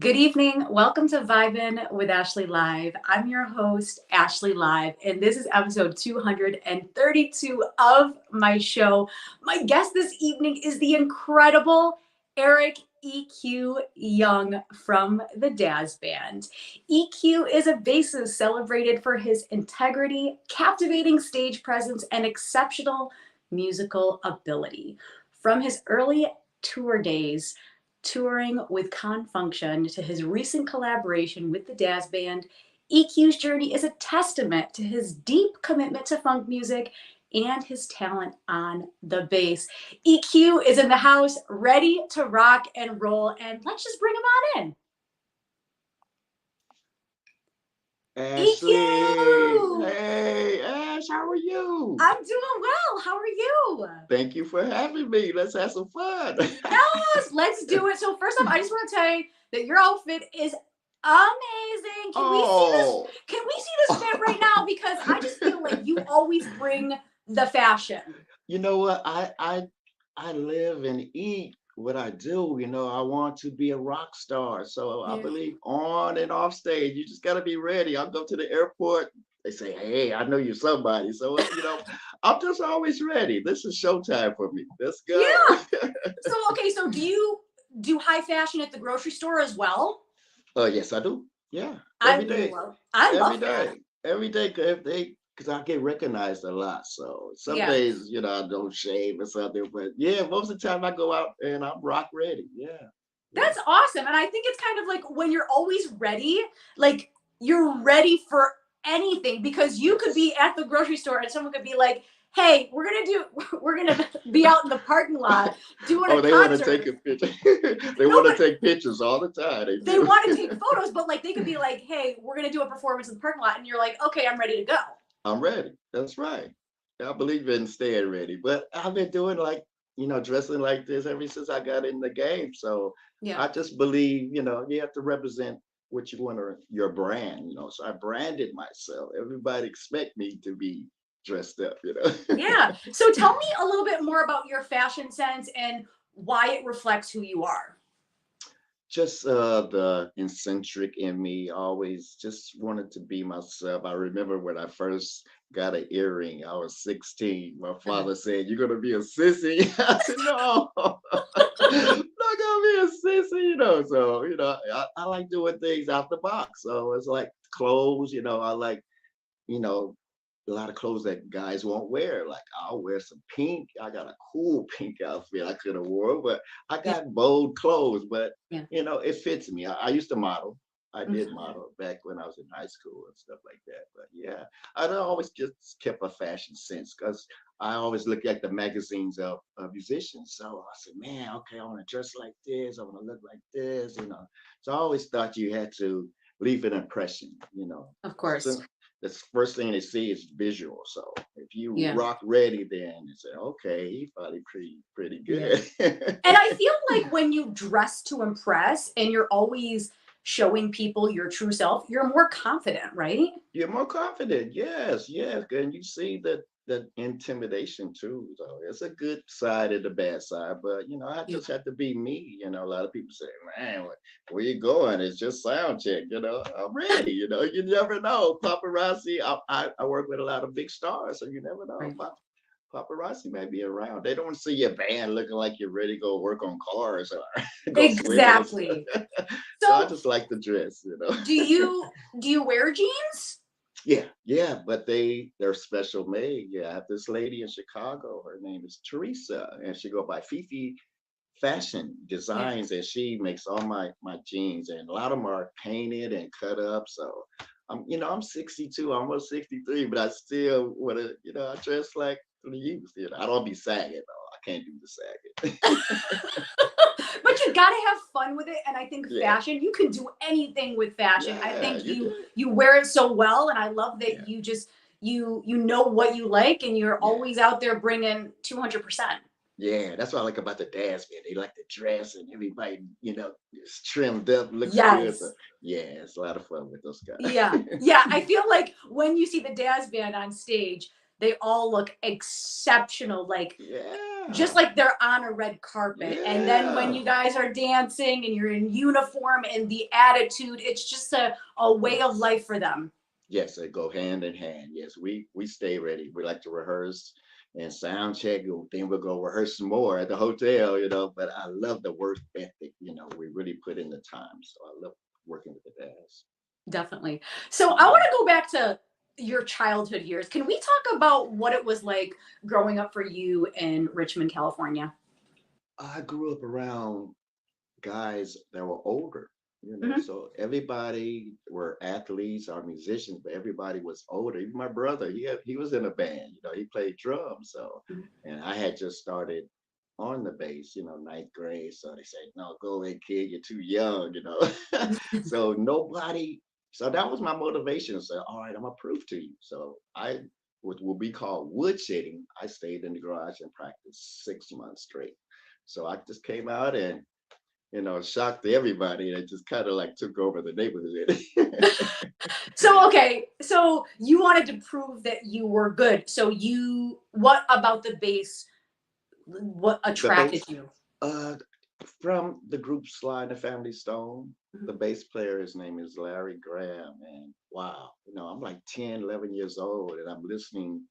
Good evening. Welcome to Vibin with Ashley Live. I'm your host, Ashley Live, and this is episode 232 of my show. My guest this evening is the incredible Eric EQ Young from the Dazz Band. EQ is a bassist celebrated for his integrity, captivating stage presence, and exceptional musical ability. From his early tour days, touring with Confunkshun to his recent collaboration with the Dazz Band, EQ's journey is a testament to his deep commitment to funk music and his talent on the bass. EQ is in the house, ready to rock and roll, and let's just bring him on in. Ashley, EQ! hey Ash, how are you? I'm doing well. How are you? Thank you for having me. Let's have some fun. Yes, let's do it. So first off, I just want to tell you that your outfit is amazing. Can we see this? Oh, Can we see this fit right now? Because I just feel like you always bring the fashion. you know what? I live and eat what I do. I want to be a rock star. So I Yeah. believe on and off stage, you just gotta be ready. I'll go to the airport. They say, "Hey, I know you're somebody." So I'm just always ready. This is showtime for me. Let's go. Yeah. So okay, so do you do high fashion at the grocery store as well? Yes, I do. Yeah, I every day. love I Every love that. day, every day, because I get recognized a lot. So some Yeah. days, I don't shave or something, but yeah, most of the time I go out and I'm rock ready. Yeah, yeah. That's awesome. And I think it's kind of like when you're always ready, like you're ready for anything because you could Yes. be at the grocery store and someone could be like, "Hey, we're going to be out in the parking lot doing a Oh, they want to take concert." a picture. They No, want to but take pictures all the time. They they do. want to take photos, but like they could be like, "Hey, we're going to do a performance in the parking lot." And you're like, "Okay, I'm ready to go." I'm ready. That's right. I believe in staying ready, but I've been doing like, dressing like this ever since I got in the game. So Yeah. I just believe, you have to represent what you want to, your brand, So I branded myself. Everybody expect me to be dressed up. Yeah. So tell me a little bit more about your fashion sense and why it reflects who you are. Just the eccentric in me, always just wanted to be myself. I remember when I first got an earring, I was 16. My Uh-huh. father said, "You're gonna be a sissy." I said, "No, I'm not gonna be a sissy." So I like doing things out the box. So it's like clothes, I like, you know, a lot of clothes that guys won't wear. Like I'll wear some pink. I got a cool pink outfit I could have wore, but I Yeah. got bold clothes, but Yeah. it fits me. I used to model. I did Mhm. model back when I was in high school and stuff like that. But yeah, I don't always just kept a fashion sense because I always look at the magazines of musicians. So I said, man, okay, I want to dress like this. I want to look like this. So I always thought you had to leave an impression. Of So course. the first thing they see is visual. So if you Yeah. rock ready, then you say, okay, he probably pretty Yeah. good. And I feel like when you dress to impress and you're always showing people your true self, you're more confident, right? You're more confident. Yes, yes. And you see that intimidation too. So it's a good side and the bad side. But I Yeah. just have to be me. A lot of people say, man, where you going? It's just sound check. I'm ready. You never know. Paparazzi. I work with a lot of big stars, so you never know. Right. Paparazzi may be around. They don't see your band looking like you're ready to go work on cars or go swimming or stuff. Exactly. So I So just like the dress. do you do you wear jeans? Yeah, yeah, but they're special made. Yeah, I have this lady in Chicago. Her name is Teresa, and she go by Fifi Fashion Yeah. Designs, and she makes all my jeans, and a lot of them are painted and cut up. So I'm 62, almost 63, but I still want to, I dress like the youth. I don't be sagging though. I can't do the sagging. But you got to have fun with it, and I think Yeah, fashion, you can do anything with fashion. I yeah, think you you did. you wear it so well, and I love that Yeah, you just you know what you like and you're yeah. always out there bringing 200%. Yeah, that's what I like about the dance band. They like to dress and everybody, is trimmed up, looks good. So Yes. yeah, it's a lot of fun with those guys. Yeah. Yeah. I feel like when you see the Dazz Band on stage, they all look exceptional, like just Yeah. like they're on a red carpet. And then when Yeah. you guys are dancing and you're in uniform and the attitude, it's just a way of Yes. life for them. Yes, they go hand in hand. Yes, we stay ready. We like to rehearse and sound check. Then we'll go rehearse some more at the hotel, But I love the work ethic. We really put in the time. So I love working with the dads. Definitely. So I want Mhm. to go back to your childhood years. Can we talk about what it was like growing up for you in Richmond, California? I grew up around guys that were older, Hmm. so everybody were athletes or musicians, but everybody was older. Even my brother, he was in a band, he played drums. So, and I had just started on the bass, ninth grade. So they said, no, go ahead, kid, you're too young. So nobody, so that was my motivation. So, all right, I'm gonna prove to you. So I, what will be called woodshedding, I stayed in the garage and practiced 6 months straight. So I just came out and shocked everybody. And it just kind of like took over the neighborhood. So okay, so you wanted to prove that you were good. So what about the bass? What The attracted bass, you? uh, from the group Sly and the Family Stone, Mhm. the bass player, his name is Larry Graham. And wow, I'm like 10, 11 years old and I'm listening,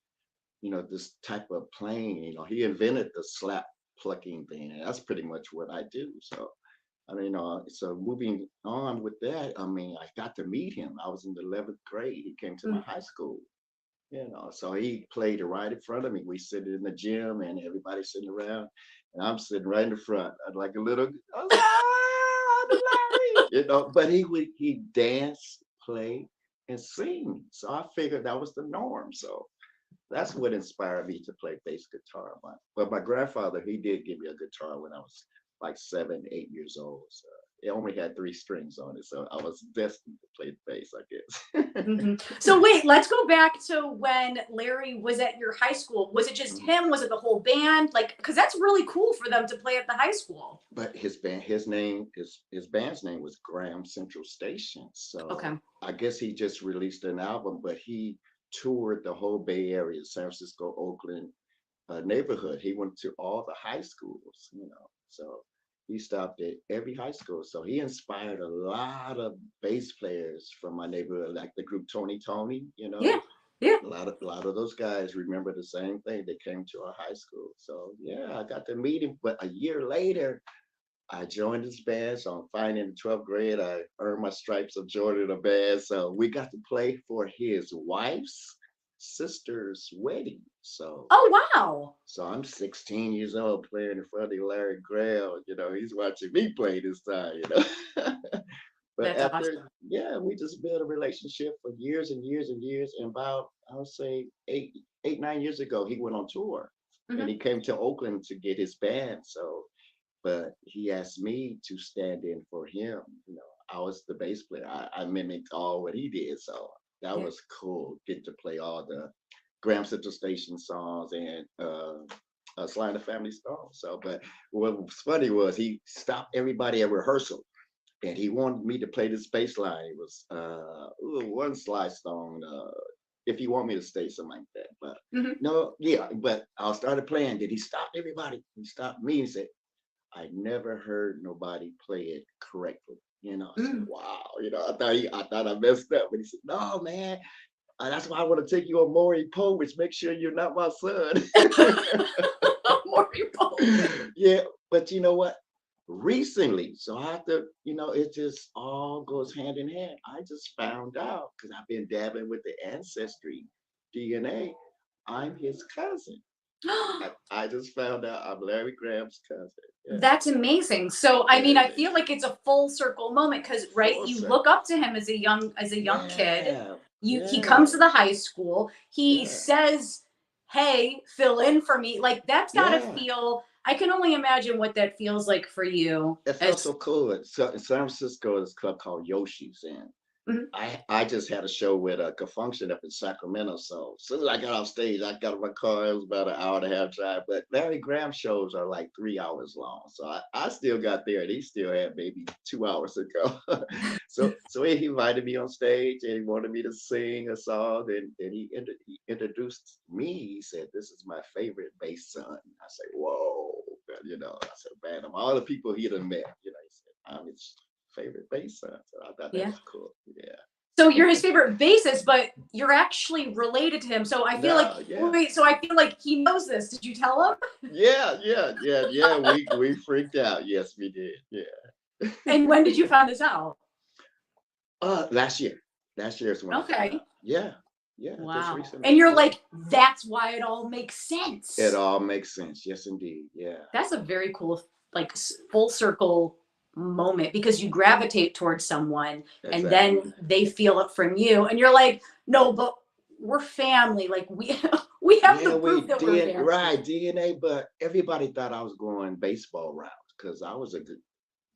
this type of playing. He invented the slap plucking thing. And that's pretty much what I do. So so moving on with that, I got to meet him. I was in the 11th grade. He came to my Mm. high school, so he played right in front of me. We sit in the gym and everybody sitting around, and I'm sitting right in the front. I'd like a little, I was like, "Ah, the Larry," but he dance, play, and sing. So I figured that was the norm. So that's what inspired me to play bass guitar. But my grandfather, he did give me a guitar when I was like 7, 8 years old. So it only had 3 strings on it. So I was destined to play the bass, I guess. Mhm. So wait, let's go back to when Larry was at your high school. Was it just Mhm. him? Was it the whole band? Like, because that's really cool for them to play at the high school. But his band's name was Graham Central Station. Okay. So I guess he just released an album, but he toured the whole Bay Area, San Francisco, Oakland, neighborhood. He went to all the high schools. So he stopped at every high school. So he inspired a lot of bass players from my neighborhood, like the group Tony Tony. Yeah. Yeah. A lot of those guys remember the same thing. They came to our high school. So yeah, I got to meet him. But a year later, I joined his band. So I'm fine in the 12th grade. I earned my stripes of joining a band. So we got to play for his wife's sister's wedding. So Oh wow. so I'm 16 years old playing in front of Larry Graham. He's watching me play this time. But That's after, awesome. yeah, we just built a relationship for years and years and years. And about, I would say 9 years ago, he went on tour and Hmm. he came to Oakland to get his band. So, but he asked me to stand in for him. I was the bass player. I mimicked all what he did. So that Yeah. was cool. Get to play all the Graham Central Station songs and Sly and the Family Stone. So, but what was funny was he stopped everybody at rehearsal and he wanted me to play this bass line. It was one Sly song, if you want me to stay, something like that. But Hmm. no, yeah, but I started playing. Did he stop everybody? He stopped me and said, I never heard nobody play it correctly. I said, Mm. wow. I thought I messed up. But he said, no, man. That's why I want to take you on Maury Povich. Make sure you're not my son. More people. Yeah, but you know what? Recently, so I have to, it just all goes hand in hand. I just found out because I've been dabbling with the ancestry DNA. I'm his cousin. I just found out I'm Larry Graham's cousin. Yeah, That's amazing. So, I mean, very I feel amazing. like it's a full circle moment because, right, Full you look circle. up to him as a young kid. Yeah, He yeah, comes to the high school. He yeah, says, "Hey, fill in for me." Like that's got to yeah. feel. I can only imagine what that feels like for you. It felt As so cool. In San Francisco, there's a club called Yoshi's, and Mhm. I just had a show with a Confunkshun up in Sacramento. So as soon as I got off stage, I got in my car. It was about an hour and a half drive. But Larry Graham shows are like 3 hours long. So I still got there and he still had maybe 2 hours to go. So he invited me on stage and he wanted me to sing a song. And he introduced me. He said, "This is my favorite bass son." I said, "Whoa." I said, "Man, of all the people he'd have met, he said, I'm his favorite bass son." So I thought that Yeah. was cool. Yeah. So you're his favorite bassist, but you're actually related to him. So I feel like No, yeah. wait, so I feel like he knows this. Did you tell him? Yeah. We freaked out. Yes, we did. Yeah. And when did you find this out? Last year. Last year is when I found Okay. out. Yeah. Yeah. Just Wow. And recently. you're Yeah. like, that's why it all makes It sense. all makes sense. Yes, indeed. Yeah. That's a very cool, like full circle moment because you gravitate towards someone and Exactly. then they feel it from you. And you're like, no, but we're family. Like we we have Yeah, the proof we that we're did family. right DNA, but everybody thought I was going baseball route because I was a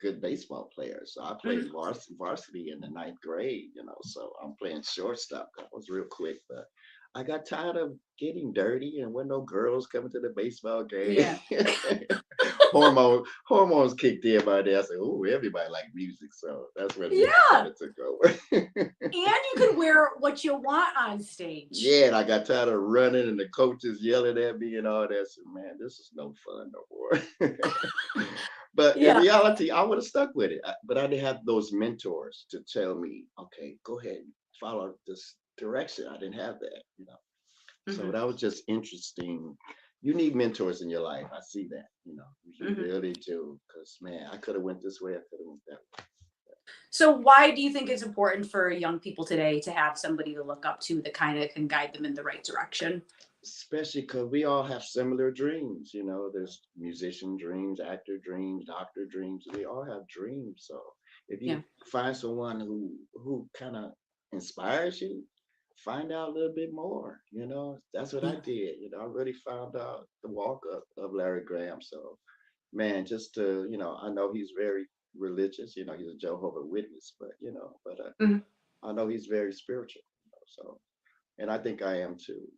good baseball player. So I played Mhm. varsity in the ninth grade, so I'm playing shortstop. That was real quick, but I got tired of getting dirty and when no girls coming to the baseball game. Yeah. Hormones kicked in by there. I said, "Oh, everybody like music," so that's where the music kind Yeah. of took over. And you can wear what you want on stage. Yeah, and I got tired of running and the coaches yelling at me and all that. So, man, this is no fun no more. But in Yeah. reality, I would have stuck with it. But I didn't have those mentors to tell me, okay, go ahead and follow this direction. I didn't have that. So Hmm. that was just interesting. You need mentors in your life. I see that. You Hmm. really do. Because man, I could have went this way. I could have went that way. So why do you think it's important for young people today to have somebody to look up to that kind of can guide them in the right direction? Especially because we all have similar dreams. There's musician dreams, actor dreams, doctor dreams. We all have dreams. So if Yeah. you find someone who kind of inspires you, find out a little bit more. That's what I Yeah. did. I really found out the walk of Larry Graham. So man, just to I know he's very religious. He's a Jehovah Witness, but Mhm. I know he's very spiritual. So and I think I am too.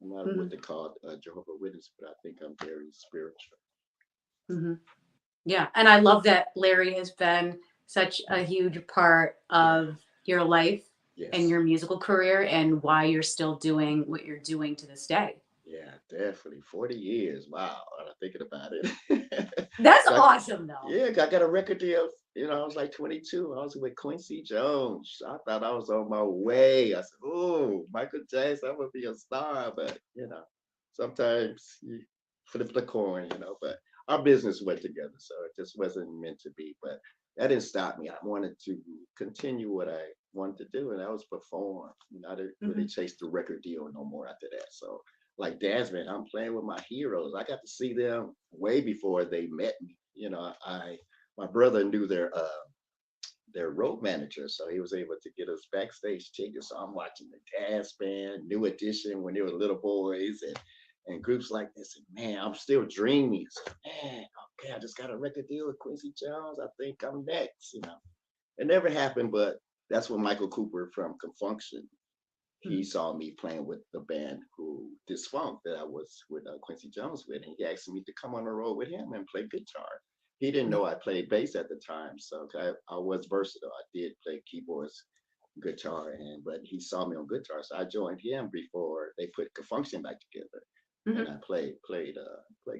I'm not what Mhm. they call Jehovah Witness, but I think I'm very spiritual. Mhm. Yeah, and I love that Larry has been such a huge part Yeah. of your life and Yes. your musical career and why you're still doing what you're doing to this day. Yeah, definitely. 40 years. Wow. I'm thinking about it. That's got, awesome though. yeah, I got a record deal. I was like 22. I was with Quincy Jones. I thought I was on my way. I said, "Oh, Michael Jackson, I'm gonna be a star." But sometimes you flip the coin. But our business went together, so it just wasn't meant to be. But that didn't stop me. I wanted to continue what I wanted to do, and that was perform. I didn't really Mhm. chase the record deal no more after that. So like Dazz Band, I'm playing with my heroes. I got to see them way before they met me. I my brother knew their road manager, so he was able to get us backstage tickets. So I'm watching the Dazz Band, New Edition when they were little boys, and groups like this. And man, I'm still dreaming. So, man, okay, I just got a record deal with Quincy Jones. I think I'm next. It never happened, but that's when Michael Cooper from Confunkshun he Mhm. saw me playing with the band who this funk that I was with Quincy Jones with, and he asked me to come on the road with him and play guitar. He didn't know I played bass at the time, so I was versatile. I did play keyboards, guitar, and but he saw me on guitar, so I joined him before they put Confunkshun back together, and I Mhm. played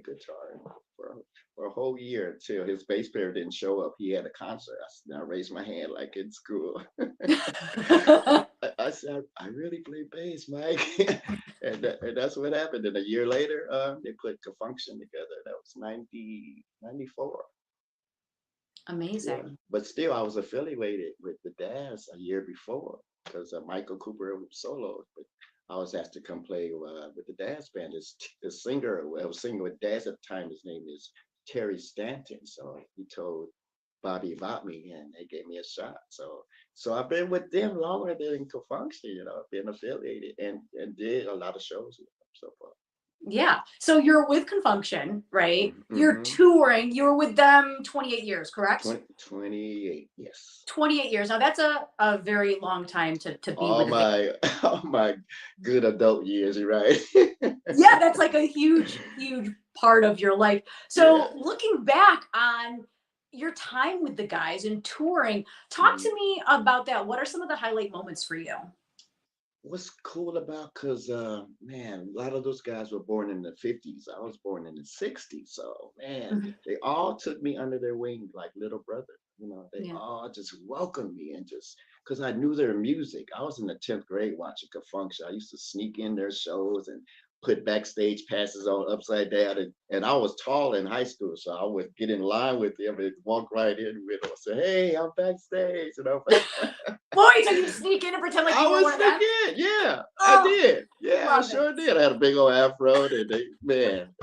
guitar for a whole year until his bass player didn't show up. He had a concert. I raised my hand like in school. I said, I really play bass, Mike. And that's what happened. And a year later, they put Confunkshun together. That was 94. Yeah. Amazing. But still, I was affiliated with the Dazz a year before because Michael Cooper soloed. But I was asked to come play with the Dazz Band. The singer, I was singing with Dazz at the time, his name is Terry Stanton. So he told Bobby about me and they gave me a shot. So I've been with them longer than Confunkshun, I've been affiliated and did a lot of shows with them so far. Yeah. So you're with Confunkshun, right? You're Mm-hmm. touring. You were with them 28 years, correct? 28, yes. 28 years. Now that's a very long time to be All with a band. my all my good adult years, you're right. Yeah, that's like a huge, huge part of your life. Yeah. So looking back on your time with the guys and touring, talk Mhm. to me about that. What are some of the highlight moments for you? What's cool about, cause man, a lot of those guys were born in the 50s. I was born in the 60s. So man, Mhm. they all took me under their wing like little brother. They Yeah. all just welcomed me, and just because I knew their music. I was in the 10th grade watching Confunkshun. I used to sneak in their shows and put backstage passes on upside down. And I was tall in high school, so I would get in line with them and walk right in with them. Say, hey, I'm backstage. Boy, so you sneak in and pretend like I you were was one of them? thinking, yeah, I Oh, did. Yeah, I love it. sure did. I had a big old afro, and they, man,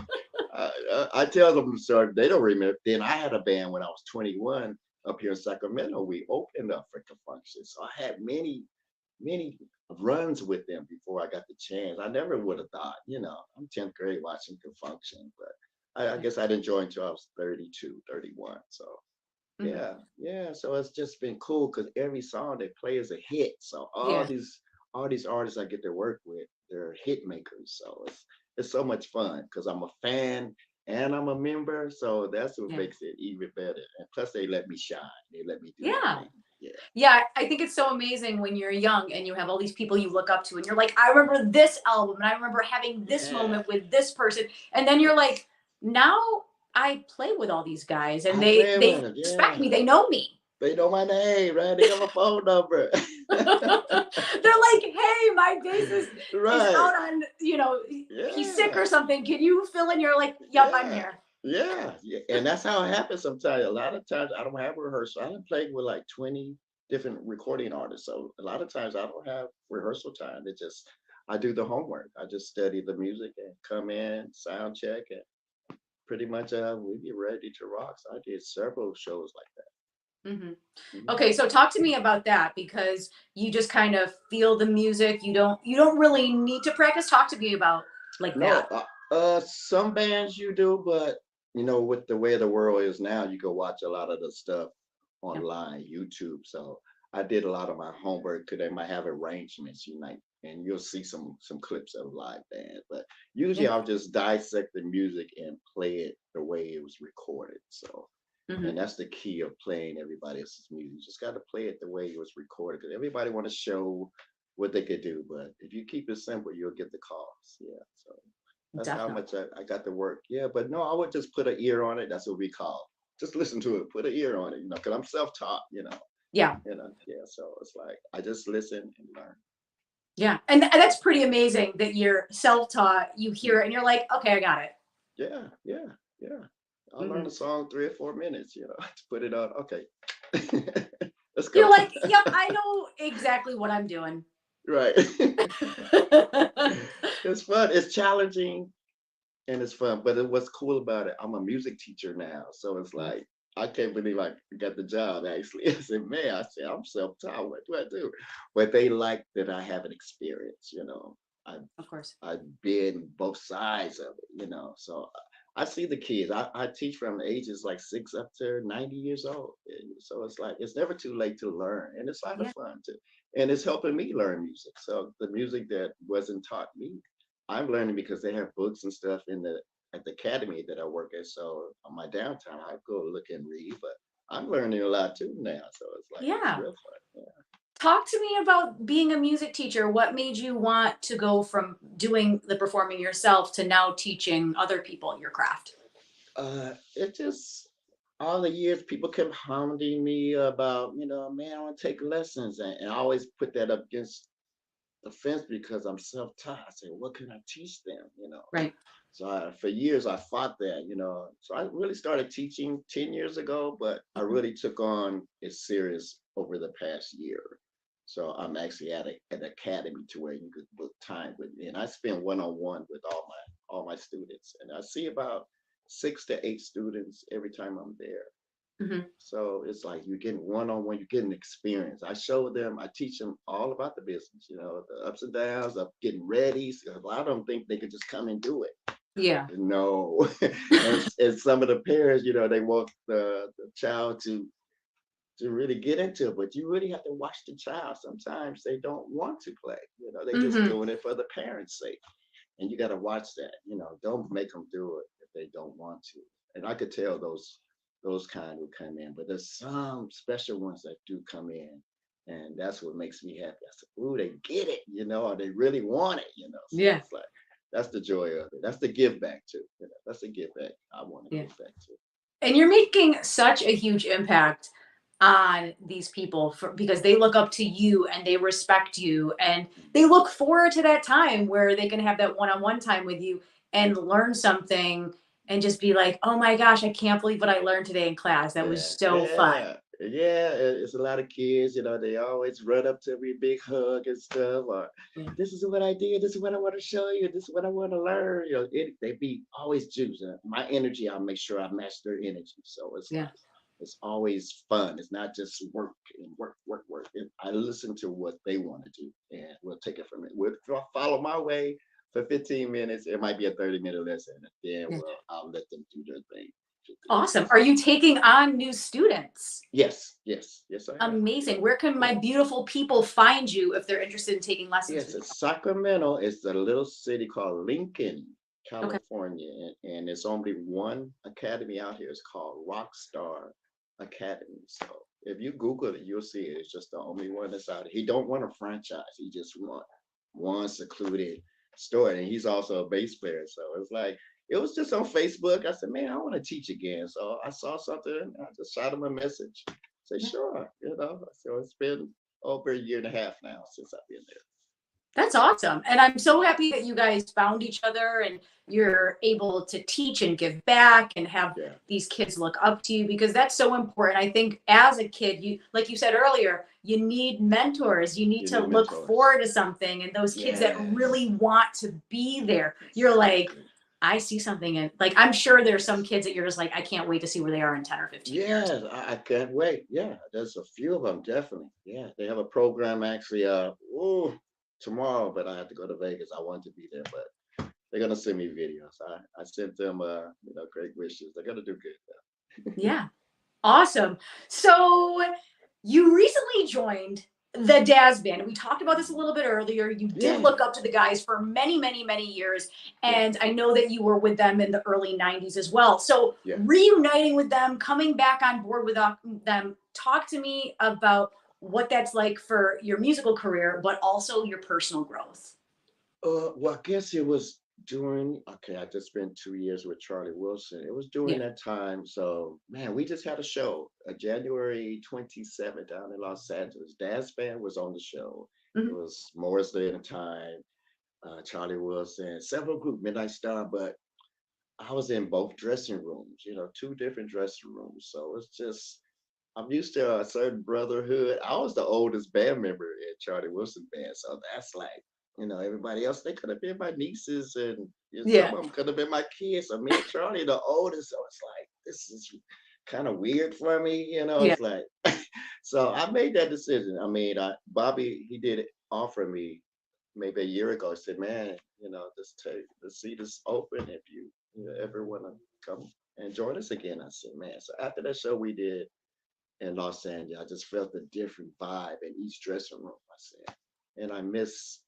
I tell them the story. They don't remember. Then I had a band when I was 21 up here in Sacramento. We opened up for Confunkshun, so I had many runs with them before I got the chance. I never would have thought, I'm 10th grade watching Confunkshun, but I guess I didn't join until I was 32, 31. So Mhm. yeah. So it's just been cool because every song they play is a hit. So all Yeah. these artists I get to work with, they're hit makers. So it's so much fun because I'm a fan and I'm a member. So that's what Yeah. makes it even better. And plus they let me shine. They let me do my Yeah. thing. Yeah. Yeah, I think it's so amazing when you're young and you have all these people you look up to, and you're like, I remember this album, and I remember having this Yeah. moment with this person, and then you're like, now I play with all these guys, and I they play with they them. respect Yeah. me, they know me. They know my name, right? They got my phone number. They're like, hey, my bassist is Right. out on, he's sick Yeah. or something. Can you fill in? You're like, yep, I'm Yeah. here. Yeah. And that's how it happens sometimes. A lot of times I don't have rehearsal. I done played with like 20 different recording artists. So a lot of times I don't have rehearsal time. I do the homework. I just study the music and come in, sound check, and pretty much we get ready to rock. So I did several shows like Hmm. that. Mhm. Okay, so talk to me about that because you just kind of feel the music. You don't really need to practice. Talk to me about like No, that. some bands you do, but with the way the world is now, you go watch a lot of the stuff Yeah. online, YouTube. So I did a lot of my homework because they might have arrangements, and you'll see some clips of live band. But usually Yeah. I'll just dissect the music and play it the way it was recorded. So, Hmm. and that's the key of playing everybody else's music. You just got to play it the way it was recorded because everybody want to show what they could do. But if you keep it simple, you'll get the calls. Yeah. So that's how Definitely. much I got to work. Yeah, but no, I would just put an ear on it. That's what we call. Just listen to it. Put an ear on it. Because I'm self-taught. Yeah. Yeah. So it's like I just listen and learn. Yeah. And that's pretty amazing that you're self-taught, you hear it Mhm. and you're like, okay, I got it. Yeah. I learn a Hmm. song 3 or 4 minutes. To put it on. Okay, let's You're go. like, yep, I know exactly what I'm doing. Right. It's fun. It's challenging and it's fun. But what's cool about it, I'm a music teacher now. So it's Yeah, like, I can't believe I got the job actually. I said, man, I said, I'm self taught. What do I do? But they like that I have an experience. I, of course. I've been both sides of it. So I see the kids. I teach from ages like 6 up to 90 years old. And so it's like, it's never too late to learn. And it's a lot of Yeah. fun too. And it's helping me learn music. So the music that wasn't taught me, I'm learning because they have books and stuff at the academy that I work at. So on my downtime, I go look and read, but I'm learning a lot too now. So it's Yeah. real fun. Talk to me about being a music teacher. What made you want to go from doing the performing yourself to now teaching other people your craft? It just all the years people kept hounding me about, man, I want to take lessons, and I always put that up against the fence because I'm self-taught. I said, what can I teach them? Right. So for years I fought that. So I really started teaching 10 years ago, but I Mhm. really took on it serious over the past year. So I'm actually at an academy to where you could book time with me, and I spend one-on-one with all my students, and I see about 6 to 8 students every time I'm there. Mhm. So it's like you're getting one-on-one, you're getting experience. I teach them all about the business, the ups and downs of getting ready. So a lot of them think they could just come and do it. Yeah. No. And some of the parents, they want the child to really get into it, but you really have to watch the child. Sometimes they don't want to play. They just Hmm. doing it for the parents' sake. And you got to watch that. Don't make them do it if they don't want to. And I could tell those kind who come in, but there's some special ones that do come in, and that's what makes me happy. I said, "Ooh, they get it, or they really want it." So Yeah. it's like that's the joy of it. That's the give back too. That's the give back I want to Yeah. give back to. And you're making such a huge impact on these people because they look up to you and they respect you and they look forward to that time where they can have that one-on-one time with you and learn something and just be like, oh my gosh, I can't believe what I learned today in class. That was Yeah, so fun. yeah, yeah. It's a lot of kids, they always run up to me, big hug and stuff. Or Yeah. this is what I did. This is what I want to show you. This is what I want to learn. They be always Jews. My energy, I'll make sure I match their energy. So it's Yeah. like it's always fun. It's not just work and work, work, work. I listen to what they want to do, and we'll take it from it. We'll follow my way for 15 minutes. It might be a 30-minute lesson, and then Yeah. I'll let them do their thing. Awesome. Are you taking on new students? Yes, yes, yes, I am. Amazing. Where can my Yeah. beautiful people find you if they're interested in taking lessons Yes, with it's Sacramento. It's a little city called Lincoln, you? Okay. California, and there's only one academy out here. It's called Rockstar Academy. So if you Google it, you'll see it. It's just the only one that's out here. He don't want a franchise. He just want one secluded store, and he's also a bass player. So it's like it was just on Facebook. I said, man, I want to teach again. So I saw something. I just shot him a message. Say, Yeah. sure. So it's been over a year and a half now since I've been there. That's awesome. And I'm so happy that you guys found each other and you're able to teach and give back and have Yeah, these kids look up to you because that's so important. I think as a kid, you like you said earlier, you need mentors. You need you to need look mentors. forward to something and those kids that Yes, really want to be there. You're like, exactly. I see something and like I'm sure there's some kids that you're just like, I can't wait to see where they are in 10 or 15 years. Yes, I can't wait. Yeah, there's a few of them definitely. Yeah, they have a program actually. Tomorrow, but I have to go to Vegas. I want to be there, but they're gonna send me videos. I sent them great wishes. They're gonna do good. Yeah. Awesome. So you recently joined the Dazz Band. We talked about this a little bit earlier. You did Yeah, look up to the guys for many, many, many years. yeah, And I know that you were with them in the early 90s as well. So yeah. reuniting with them, coming back on board with them, talk to me about what that's like for your musical career, but also your personal growth. Well, I guess it was during, okay, I just spent 2 years with Charlie Wilson. It was during Yeah. that time. So, man, we just had a show, January 27th down in Los Angeles. Dazz Band was on the show. It Mhm. was Morris Day and Time, Charlie Wilson, several group, Midnight Star, but I was in both dressing rooms, two different dressing rooms. So it's just, I'm used to a certain brotherhood. I was the oldest band member in Charlie Wilson band, so that's like, everybody else they could have been my nieces, and some Yeah. of them could have been my kids. So me and Charlie, the oldest, so it's like this is kind of weird for me. Yeah. It's like, so I made that decision. I mean, Bobby he did offer me maybe a year ago. He said, man, just take the seat is open if you ever want to come and join us again. I said, man. So after that show we did in Los Angeles. I just felt a different vibe in each dressing room. I said, and I miss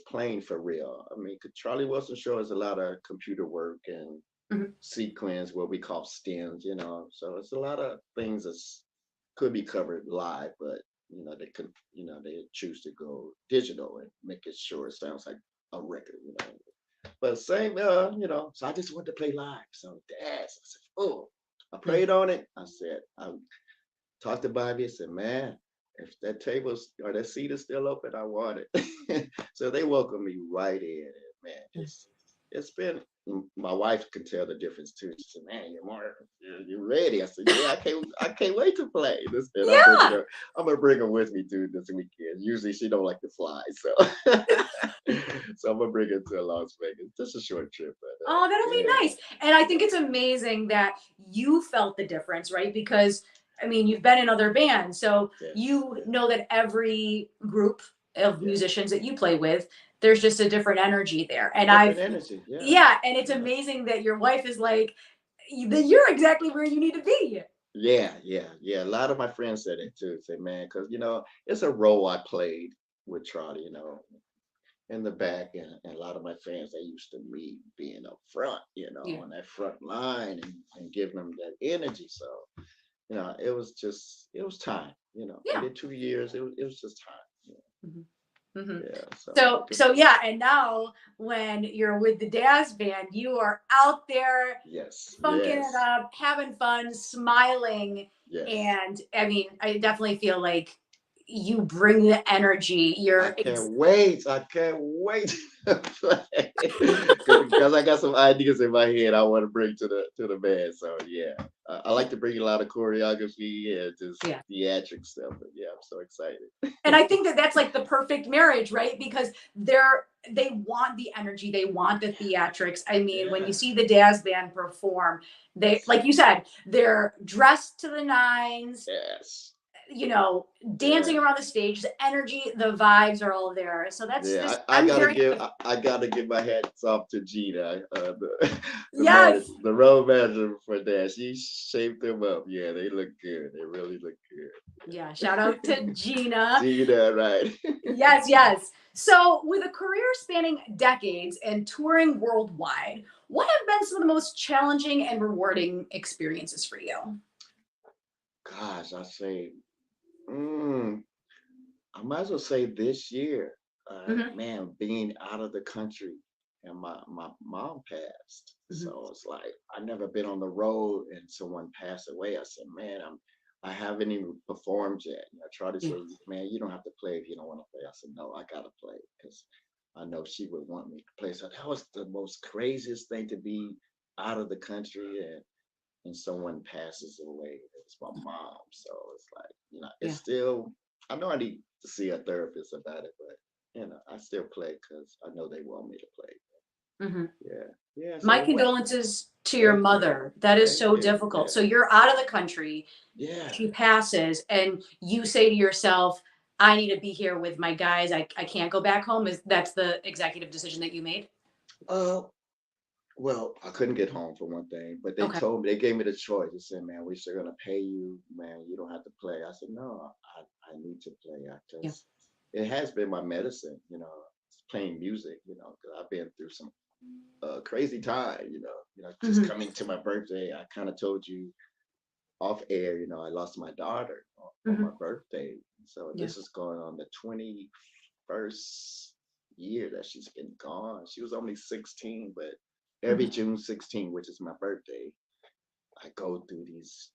playing for real. I mean, Charlie Wilson show is a lot of computer work and Mhm. sequence, what we call stems. So it's a lot of things that could be covered live, but they could, they choose to go digital and make it sure it sounds like a record. But same, so I just wanted to play live. So I said, oh, I Yeah. prayed on it. I said, I talked to Bobby and said, man, if that table or that seat is still open, I want it. So they welcomed me right in. And man, it's been my wife can tell the difference too. She said, man, you're ready. I said, yeah, I can't wait to play. This and Yeah. I'm gonna bring her with me too this weekend. Usually she don't like to fly, so so I'm gonna bring her to Las Vegas. Just a short trip, but Oh, that'll be yeah, nice. And I think yeah, it's amazing that you felt the difference, right? Because I mean, you've been in other bands, so yes, you yeah, know that every group of yeah, musicians that you play with, there's just a different energy there. And Different I've, energy. Yeah. yeah, and it's Yeah. amazing that your wife is like, you're exactly where you need to be. Yeah, yeah, yeah. A lot of my friends said it too. Say, man, because it's a role I played with Trotty, in the back, and a lot of my fans they used to me being up front, Yeah. on that front line and giving them that energy. So, it was time. I Yeah. did 2 years. It was just time. Mhm. Mhm. Yeah. So So yeah, and now when you're with the Dazz Band, you are out there yes, funking it yes, up, having fun, smiling, yes. and I mean, I definitely feel like you bring the energy. I can't wait. I can't wait to play because I got some ideas in my head I want to bring to the band. So yeah, I like to bring a lot of choreography and just Yeah. theatric stuff. But yeah, I'm so excited. And I think that that's like the perfect marriage, right? Because they want the energy, they want the theatrics. I mean, when you Yeah. see the Dazz Band perform, they, Yes. like you said, they're dressed to the nines, Yes. you know, dancing Yeah. around the stage, the energy, the vibes are all there. So that's Yeah. this. I I'm gotta very give I gotta give my hats off to Gina, the the yes, manager, the road manager for that. She shaped them up. Yeah, they look good. They really look yeah. Shout out good. to Gina. Gina, right? Yes, yes. So, with a career spanning decades and touring worldwide, what have been some of the most challenging and rewarding experiences for you? Gosh, I say, mm, I might as well say this year, Hmm. man, being out of the country and my mom passed. Hmm. So it's like I never been on the road and someone passed away. I said, man, I haven't even performed yet. I try to Yeah, say, man, you don't have to play if you don't want to play. I said, no, I gotta play because I know she would want me to play. So that was the most craziest thing to be out of the country and someone passes away. It's my mom. So it's like, it's yeah. still, I know I need to see a therapist about it, but, I still play because I know they want me to play. Hmm. Yeah. Yeah. My So what? condolences to your Thank you. mother. That is Thank so you. difficult. Yeah. So, you're out of the country, Yeah. she passes, and you say to yourself, I need to be here with my guys. I can't go back home. Is that's the executive decision that you made? Uh, well, I couldn't get home for one thing, but Okay. they gave me the choice. They said, man, we're still going to pay you. Man, you don't have to play. I said, no, I need to play Yeah. because it has been my medicine, playing music, 'cause I've been through some crazy time, just Hmm. coming to my birthday. I kind of told you off air, I lost my daughter on my Hmm. birthday. So Yeah. this is going on the 21st year that she's been gone. She was only 16, but every Hmm. June 16, which is my birthday, I go through these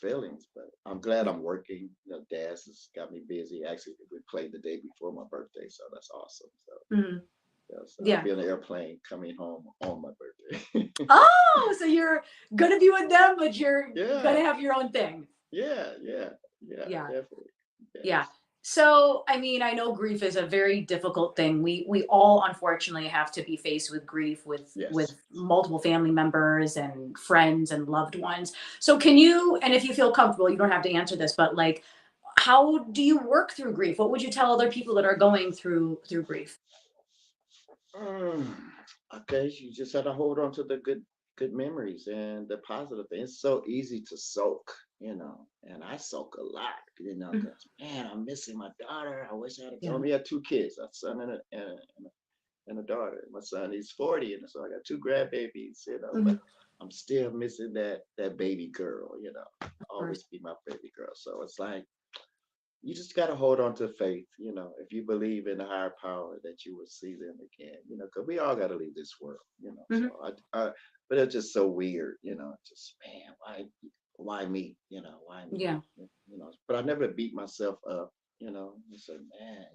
feelings. But I'm glad Yeah. I'm working. Daz has got me busy. Actually, we played the day before my birthday, so that's awesome. So Hmm. yeah, so I'll Yeah. be on the airplane coming home on my birthday. Oh, so you're gonna be with them, but you're gonna Yeah, have your own thing. yeah, yeah, yeah, Yeah, definitely. yeah. Yes, So, I mean, I know grief is a very difficult thing. We all unfortunately have to be faced with grief with yes. multiple family members and friends and loved ones. So, can you, and if you feel comfortable, you don't have to answer this, but like, how do you work through grief? What would you tell other people that are going through grief? Mm, okay, you just have to hold on to the good memories and the positive things. It's so easy to soak, and I soak a lot, Mhm. because man, I'm missing my daughter. I wish I had Yeah. told me I had two kids, a son and a daughter. My son, he's 40, and so I got two grandbabies, but Mhm. I'm still missing that baby girl, Of course. always be my baby girl. So it's like you just got to hold on to faith, if you believe in the higher power that you will see them again, because we all got to leave this world, so Mhm. but it's just so weird, just man, why me, why me, Yeah. but I never beat myself up, and said, man,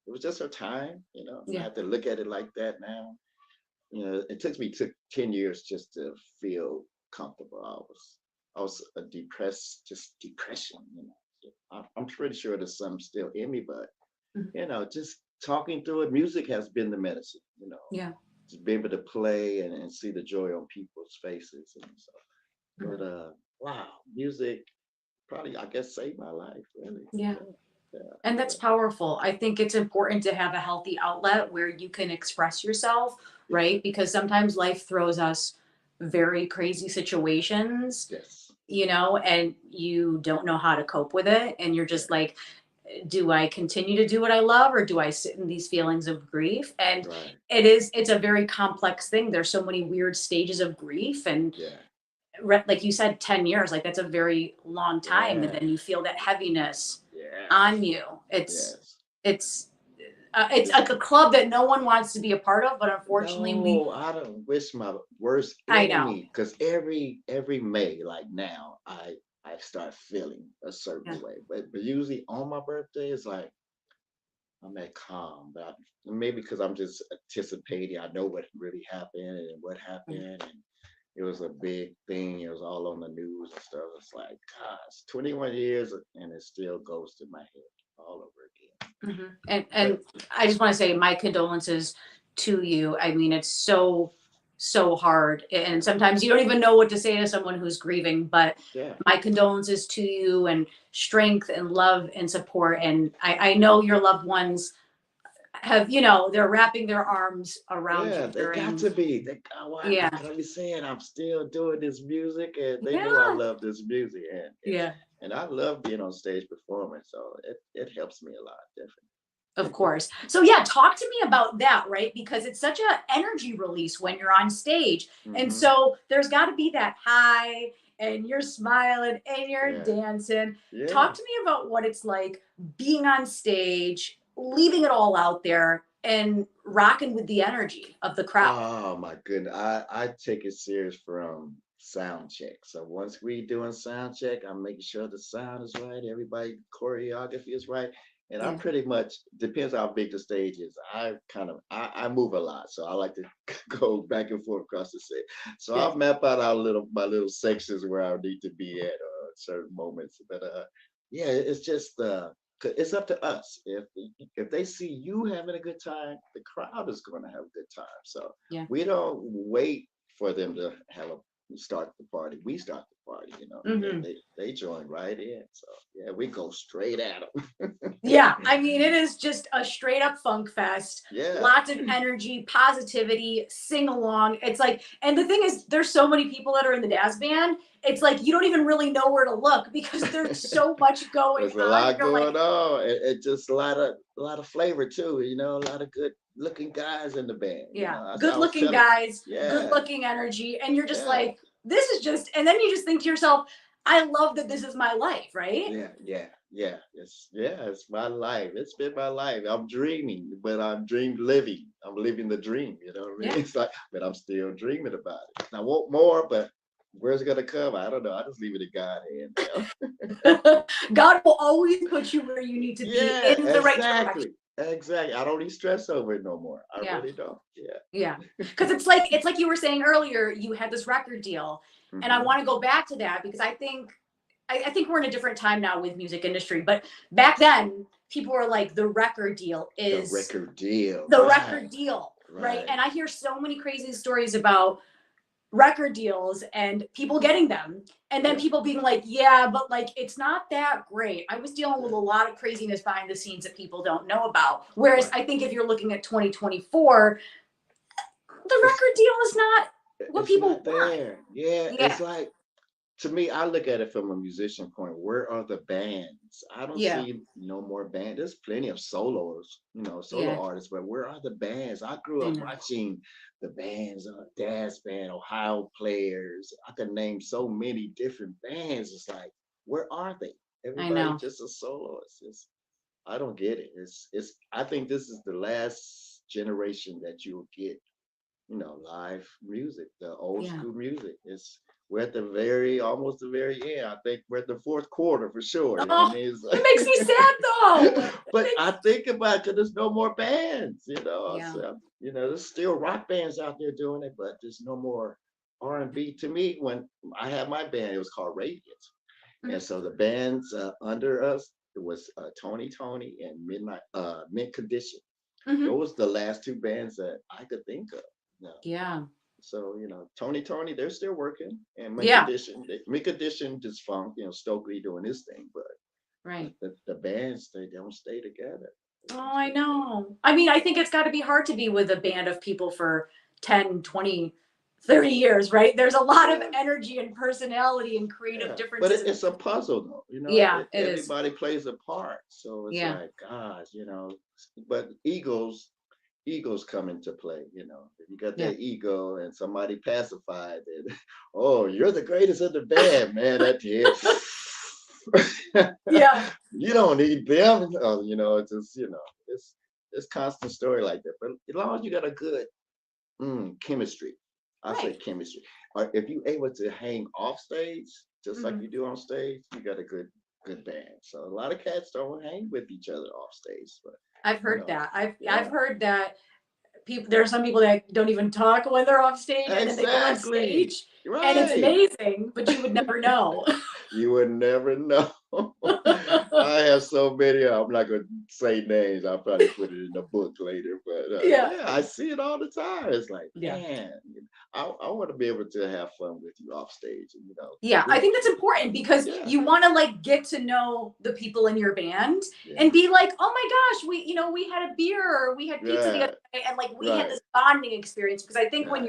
it was just her time, I Yeah. have to look at it like that now. It took 10 years just to feel comfortable. I was a depressed, just depression, So I'm pretty sure there's some still in me, but Mhm. just talking through it. Music has been the medicine, Yeah. to be able to play and see the joy on people's faces and so. But Mhm. wow, music probably I guess saved my life, really. Yeah. Yeah. Yeah. And that's Yeah. powerful. I think it's important to have a healthy outlet where you can express yourself, Yeah. right? Because sometimes life throws us very crazy situations, Yes. and you don't know how to cope with it. And you're Yeah. just like, do I continue to do what I love, or do I sit in these feelings of grief? And Right. it's a very complex thing. There's so many weird stages of grief. And Yeah. like you said, 10 years, like that's a very long time. And Yeah. then you feel that heaviness on Yes. you. It's, Yes. it's, it's It's like a club that no one wants to be a part of, but unfortunately, no, I don't wish my worst I know. enemy, because every May, like now, I start feeling a Yeah. certain way. But usually on my birthday, it's like I'm at calm. Maybe because I'm just anticipating. I know what really happened and what Mm. happened, and it was a big thing. It was all on the news and stuff. It's like, gosh, 21 years and it still goes to my head all over again. And But I just want to say my condolences to you. I mean, it's so hard, and yeah, sometimes you don't even know what to say to someone who's grieving. But yeah, my condolences to you, and strength and love and support. And I know your loved ones have, they're wrapping their arms around yeah, you they got during. to be. They got what? Yeah, Like you saying, I'm still doing this music, and they know I yeah, love this music, yeah. and I love being on stage performing. So it helps me a lot, Of definitely. course. So yeah, talk to me about that, right? Because it's such a energy release when you're on stage. And Hmm. so there's got to be that high, and you're smiling and you're Yeah, dancing. Talk yeah. to me about what it's like being on stage, leaving it all out there and rocking with the energy of the crowd. Oh my goodness. I take it serious from sound check. So once we doing sound check, I'm making sure the sound is right, everybody choreography is right. And I Yeah. pretty much depends how big the stage is. I move a lot. So I like to go back and forth across the stage. So Yeah. I'll map out our little my little sections where I need to be at certain moments. But yeah, it's just 'cause it's up to us. If they see you having a good time, the crowd is going to have a good time. So Yeah. we don't wait for them to have a start the party. We start the party, and Mhm. they join right in. So yeah, we go straight at them. Yeah, I mean, it is just a straight up funk fest. Yeah, Lots of energy, positivity, sing along. It's like, and the thing is, there's so many people that are in the Dazz Band. It's like you don't even really know where to look because there's so much going there's a on. lot You're going like, on. It just a lot of flavor too. A lot of good looking guys in the band. yeah, I good was looking telling, guys, good yeah, looking energy. And you're just yeah. like, this is just, and then you just think to yourself, I love that this is my life, right? Yeah, yeah, yeah. It's my life. It's been my life. I'm dreaming, but I'm dream living. I'm living the dream. You know what I mean? Yeah. It's like, but I'm still dreaming about it. I want more, but where's it gonna come? I don't know. I just leave it in God's hand now. God will always put you where you need to be Yeah, in the right direction. exactly. Exactly. I don't need stress over it no more. I Yeah. really don't. Yeah. Yeah. Because it's like you were saying earlier, you had this record deal. And I Hmm. want to go back to that because I think we're in a different time now with music industry. But back then, people were like, the record deal The is record deal. the Right. record deal. Right. Right. And I hear so many crazy stories about record deals and people getting them. And then Yeah. people being like, yeah, but like it's not that great. I was dealing with Yeah. a lot of craziness behind the scenes that people don't know about. Whereas Right. I think if you're looking at 2024, the It's record deal is not what it's people not want. there. Yeah. Yeah. It's like, to me, I look at it from a musician point. Where are the bands? I don't Yeah. see no more band. There's plenty of solos, solo Yeah. artists, but where are the bands? I grew I up know. watching the bands, Dazz Band, Ohio Players. I could name so many different bands. It's like, where are they? I Everybody know. just a soloist. I don't get it. I think this is the last generation that you'll get, live music, the old Yeah. school music. We're at the very, almost the very end. I think we're at the fourth quarter for sure. You know what I Oh, mean? It's it makes me sad though. It but I makes think about it, 'cause there's no more bands. Yeah. So, there's still rock bands out there doing it, but there's no more R&B. To me, when I had my band, it was called Radiance, and Mhm. so the bands under us, it was Tony and Mint Condition. Mhm. Those the last two bands that I could think of. Yeah. Yeah. So, Tony, they're still working, and Yeah. Mint Condition just funk, Stokely doing his thing, but Right. The bands, they don't stay together. They Oh, don't I stay together. know. I mean, I think it's got to be hard to be with a band of people for 10, 20, 30 years, right? There's a lot of Yeah, energy and personality and creative yeah. But differences. it's a puzzle, though. Yeah, it is. Everybody plays a part. So it's Yeah. like, gosh, but egos come into play. If you got Yeah. that ego and somebody pacified, and oh, you're the greatest in the band, man. That kid, Yeah. you don't need them. It's just it's constant story like that. But as long as you got a good chemistry, I say Right. chemistry. Or if you able to hang off stage, just like Mhm. you do on stage, you got a good band. So a lot of cats don't hang with each other off stage, but I've you heard know, that. I've yeah, heard that people there are some people that don't even talk when they're off stage and then they go on exactly, stage and it's right. amazing, but you would never know. You would never know. I have so many. I'm not going to say names. I'll probably put it in the book later. But Yeah. yeah, I see it all the time. It's like, Yeah. man, I want to be able to have fun with you off stage. And, Yeah, I we, think that's important because yeah, you want to like get to know the people in your band yeah, and be like, oh my gosh, we had a beer or we had pizza the yeah, other day and like we had right, this bonding experience. Because I think right.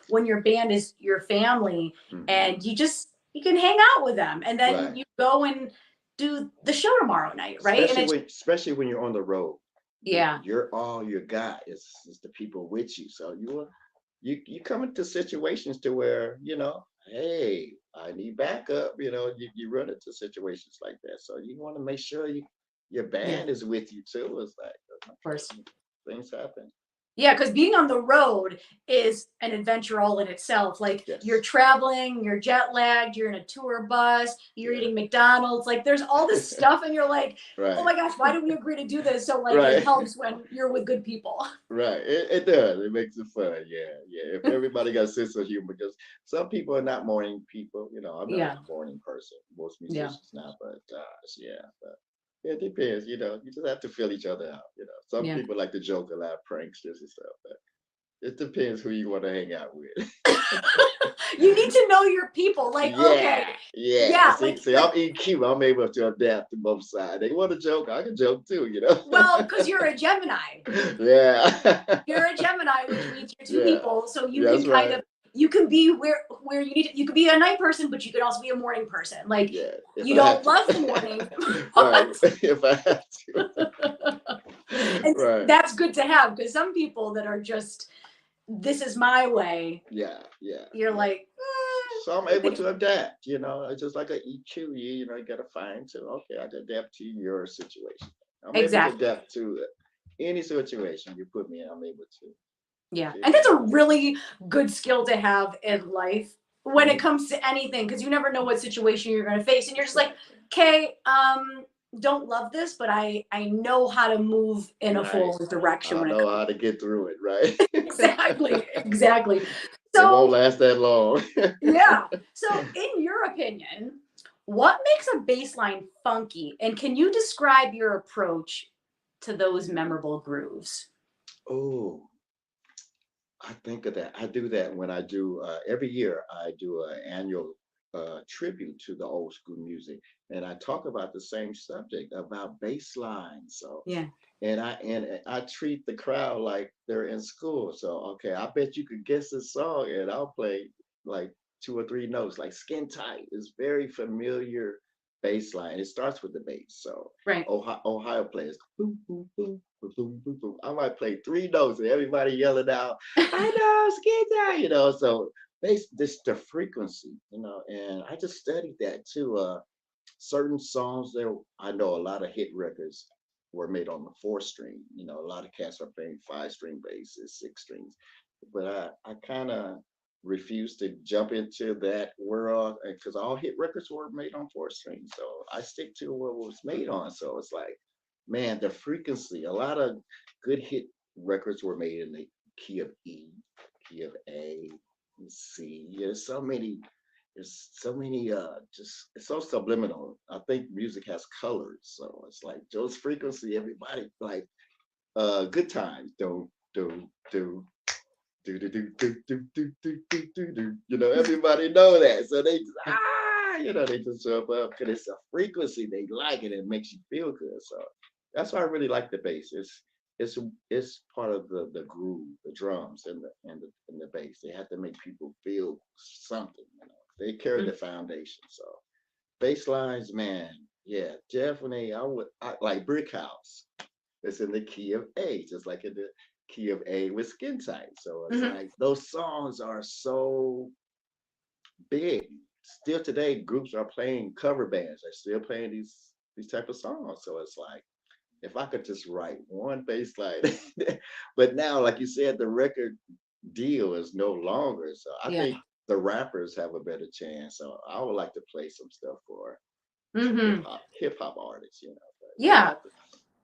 when your band is your family Hmm. and you can hang out with them and then Right. you go and do the show tomorrow night, right? And Especially when you're on the road, yeah, you're all you got is the people with you. So you come into situations to where hey, I need backup. You run into situations like that. So you want to make sure your yeah, band is with you too. It's like of course. things happen. Yeah, because being on the road is an adventure all in itself. Like you're Yes. traveling, you're jet lagged, you're in a tour bus, you're Yeah. eating McDonald's. Like there's all this stuff, and you're like, oh Right. my gosh, why did we agree to do this? So like it Right. helps when you're with good people. Right. It does. It makes it fun. Yeah. Yeah. If everybody got a sense of humor, because some people are not morning people. I'm not a Yeah, morning person. Most yeah, musicians not, but yeah. But it depends. You just have to fill each other out. Some yeah. people like to joke a lot, pranksters and stuff. But it depends who you want to hang out with. You need to know your people. Like okay, Yeah. Yeah. yeah, See, I'm EQ. I'm able to adapt to both sides. They want to joke, I can joke too. well, because you're a Gemini. Yeah. You're a Gemini, which means you're two Yeah. people, so you can That's kind right. of you can be where you need to, you can be a night person, but you can also be a morning person. Like Yeah, if you I have don't to. love the morning, Right. but If I have to. and Right. that's good to have because some people that are just this is my way. Yeah, yeah, You're yeah. like, So I'm I able think to adapt, it's just like a EQ. You gotta find to, okay, I can adapt to your situation. I'm able to exactly. adapt to any situation you put me in, I'm able to. Yeah. Yeah. And that's a really good skill to have in life when it Hmm. comes to anything because you never know what situation you're going to face and you're just like, Exactly. "Okay, don't love this, but I know how to move in a Right. forward direction I when it know comes." how to get through it, right? Exactly. Exactly. It won't So, last that long. yeah. So, in your opinion, what makes a bass line funky and can you describe your approach to those memorable grooves? Oh, I think of that. I do that when I do every year. I do an annual tribute to the old school music, and I talk about the same subject about bass lines. So, Yeah. and I treat the crowd like they're in school. So, okay, I bet you could guess this song, and I'll play like two or three notes. Like "Skin Tight" is very familiar bass line. It starts with the bass. So, Right. Ohio players, boom, boom, boom, boom, boom, boom, boom. I might play three notes, and everybody yelling out, I know, Skid, so this the frequency, and I just studied that too. Certain songs there, I know a lot of hit records were made on the four string. A lot of cats are playing five-string basses, six strings, but I kind of refuse to jump into that world because all hit records were made on four strings. So I stick to what was made on. So it's like, man, the frequency, a lot of good hit records were made in the key of E, key of A, and C. There's so many just it's so subliminal. I think music has colors. So it's like those frequency, everybody like good times. Do do do do do do do do do do. Everybody know that. So they just, you know, they just jump up because it's a frequency they like it and it makes you feel good. So that's why I really like the bass. It's it's part of the groove, the drums and the bass. They have to make people feel something. You know, they carry the foundation. So bass lines, man, yeah, definitely. I like Brick House. It's in the key of A, just like in the key of A with Skin Tight. So it's Mhm. like those songs are so big. Still today, groups are playing cover bands. They're still playing these type of songs. So it's like if I could just write one bass line, but now, like you said, the record deal is no longer. So I Yeah. think the rappers have a better chance. So I would like to play some stuff for some Hmm. hip hop artists, you know. But Yeah.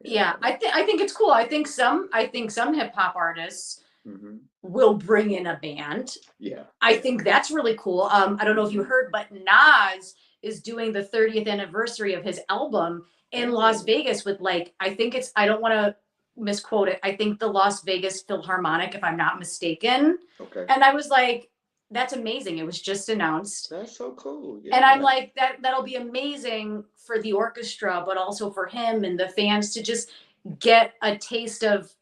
yeah, Yeah. I think it's cool. I think some hip hop artists hmm will bring in a band. yeah, I yeah. think that's really cool. I don't know if you hmm heard, but Nas is doing the 30th anniversary of his album in Las Oh, Vegas with like, I think it's, I don't want to misquote it. I think the Las Vegas Philharmonic, if I'm not mistaken. okay. And I was like, that's amazing. It was just announced. That's so cool. And I'm Yeah. like, that'll be amazing for the orchestra, but also for him and the fans to just get a taste of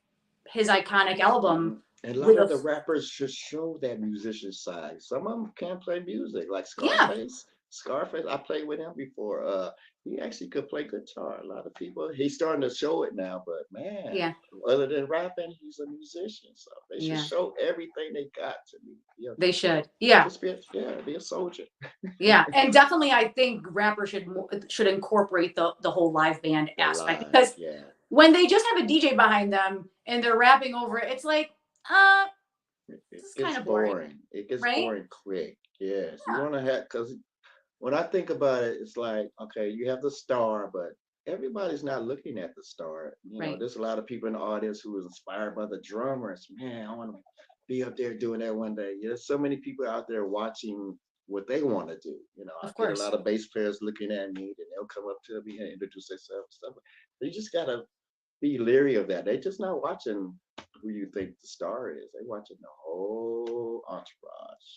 his iconic hmm album And a lot with of a the rappers should show that musician side. Some of them can't play music, like yeah, Scarface. Scarface, I played with him before. He actually could play guitar. A lot of people, he's starting to show it now. But man, yeah, other than rapping, he's a musician. So they should yeah. show everything they got to me. Yeah, They should. Yeah. just be be a soldier. Yeah. And definitely I think rappers should incorporate the whole live band The aspect live, because yeah. when they just have a DJ behind them and they're rapping over it, it's like, this It is kind gets of boring, boring. It gets right? boring quick. Yes, you Yeah. want to have because when I think about it, it's like, okay, you have the star, but everybody's not looking at the star. You know, Right. there's a lot of people in the audience who was inspired by the drummers. Man, I want to be up there doing that one day. There's so many people out there watching what they want to do. You know, I Of get a course. lot of bass players looking at me, and they'll come up to me and introduce themselves and stuff. You just gotta be leery of that. They just not watching who you think the star is. They watching the whole entourage.